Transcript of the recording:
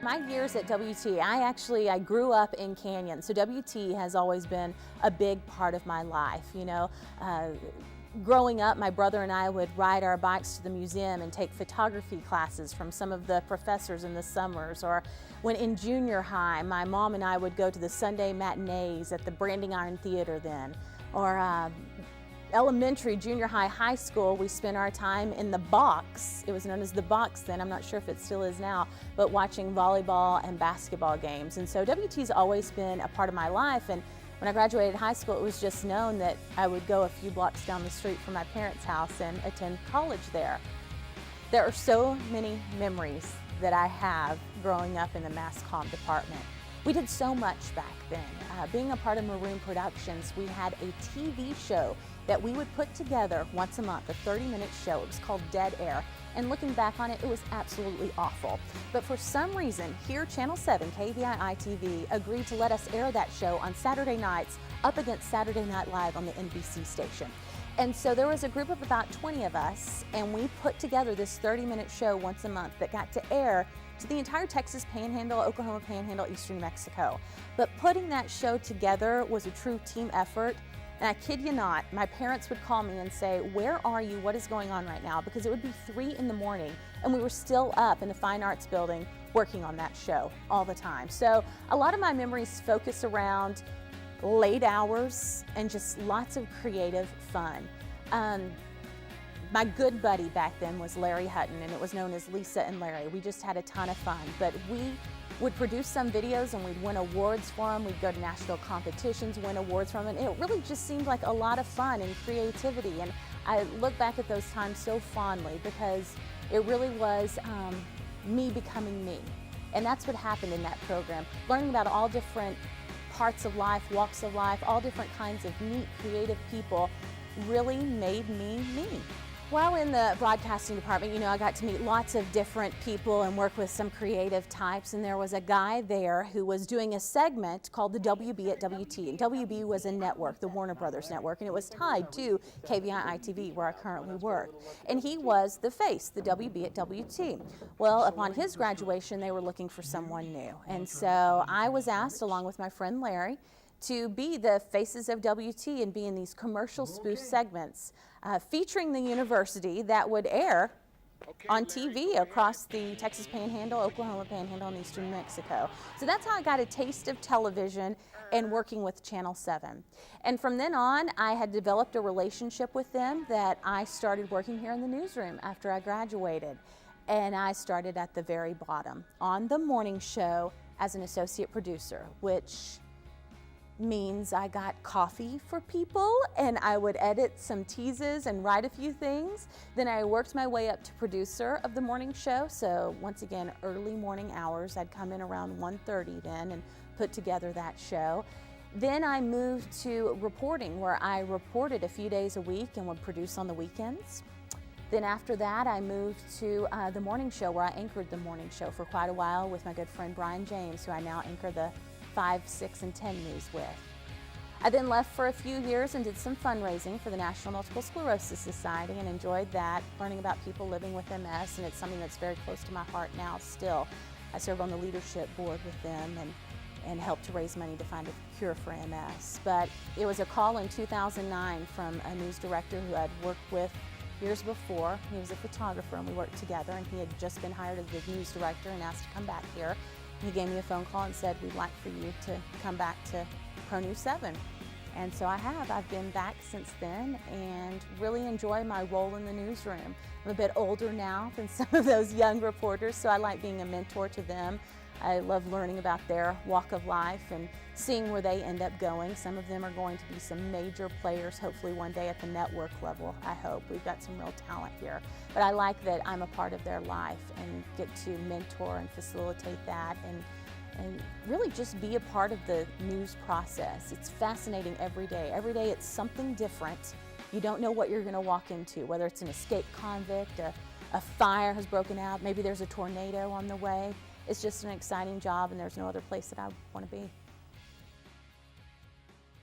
My years at WT, I grew up in Canyon, so WT has always been a big part of my life. Growing up, my brother and I would ride our bikes to the museum and take photography classes from some of the professors in the summers. Or when in junior high, my mom and I would go to the Sunday matinees at the Branding Iron Theater then. Or elementary, junior high, high school, we spent our time in the box. It was known as the box then. I'm not sure if it still is now, but watching volleyball and basketball games. And so WT's always been a part of my life. And when I graduated high school, it was just known that I would go a few blocks down the street from my parents' house and attend college there. There are so many memories that I have growing up in the mass comm department. We did so much back then. Being a part of Maroon Productions, we had a TV show that we would put together once a month, a 30-minute show. It was called Dead Air. And looking back on it, it was absolutely awful. But for some reason, here Channel 7, KVII-TV, agreed to let us air that show on Saturday nights up against Saturday Night Live on the NBC station. And so there was a group of about 20 of us, and we put together this 30-minute show once a month that got to air to the entire Texas Panhandle, Oklahoma Panhandle, eastern New Mexico. But putting that show together was a true team effort. And I kid you not, my parents would call me and say, "Where are you? What is going on right now?" Because it would be 3 in the morning and we were still up in the Fine Arts Building working on that show all the time. So a lot of my memories focus around late hours and just lots of creative fun. My good buddy back then was Larry Hutton, and it was known as Lisa and Larry. We just had a ton of fun, but we would produce some videos and we'd win awards for them. We'd go to national competitions, win awards from them. And it really just seemed like a lot of fun and creativity. And I look back at those times so fondly because it really was me becoming me. And that's what happened in that program. Learning about all different parts of life, walks of life, all different kinds of neat, creative people really made me me. While in the broadcasting department, I got to meet lots of different people and work with some creative types, and there was a guy there who was doing a segment called the WB at WT, and WB was a network, the Warner Brothers network, and it was tied to KVII-TV, where I currently work. And he was the face, the WB at WT. Well, upon his graduation, they were looking for someone new, and so I was asked, along with my friend Larry, to be the faces of WT and be in these commercial spoof segments featuring the university that would air on TV across the Texas Panhandle, Oklahoma Panhandle, and eastern New Mexico. So that's how I got a taste of television and working with Channel 7. And from then on, I had developed a relationship with them that I started working here in the newsroom after I graduated. And I started at the very bottom on the morning show as an associate producer, which means I got coffee for people and I would edit some teases and write a few things. Then I worked my way up to producer of the morning show. So once again, early morning hours. I'd come in around 1:30 then and put together that show. Then I moved to reporting, where I reported a few days a week and would produce on the weekends. Then after that, I moved to the morning show, where I anchored the morning show for quite a while with my good friend Brian James, who I now anchor the 5, 6, and 10 news with. I then left for a few years and did some fundraising for the National Multiple Sclerosis Society and enjoyed that, learning about people living with MS, and it's something that's very close to my heart now still. I serve on the leadership board with them and help to raise money to find a cure for MS. But it was a call in 2009 from a news director who I'd worked with years before. He was a photographer and we worked together, and he had just been hired as the news director and asked to come back here. He gave me a phone call and said, "We'd like for you to come back to Pro News 7. And so I have. I've been back since then and really enjoy my role in the newsroom. I'm a bit older now than some of those young reporters, so I like being a mentor to them. I love learning about their walk of life and seeing where they end up going. Some of them are going to be some major players, hopefully one day at the network level, I hope. We've got some real talent here. But I like that I'm a part of their life and get to mentor and facilitate that and really just be a part of the news process. It's fascinating every day. Every day it's something different. You don't know what you're going to walk into, whether it's an escaped convict, a fire has broken out, maybe there's a tornado on the way. It's just an exciting job, and there's no other place that I want to be.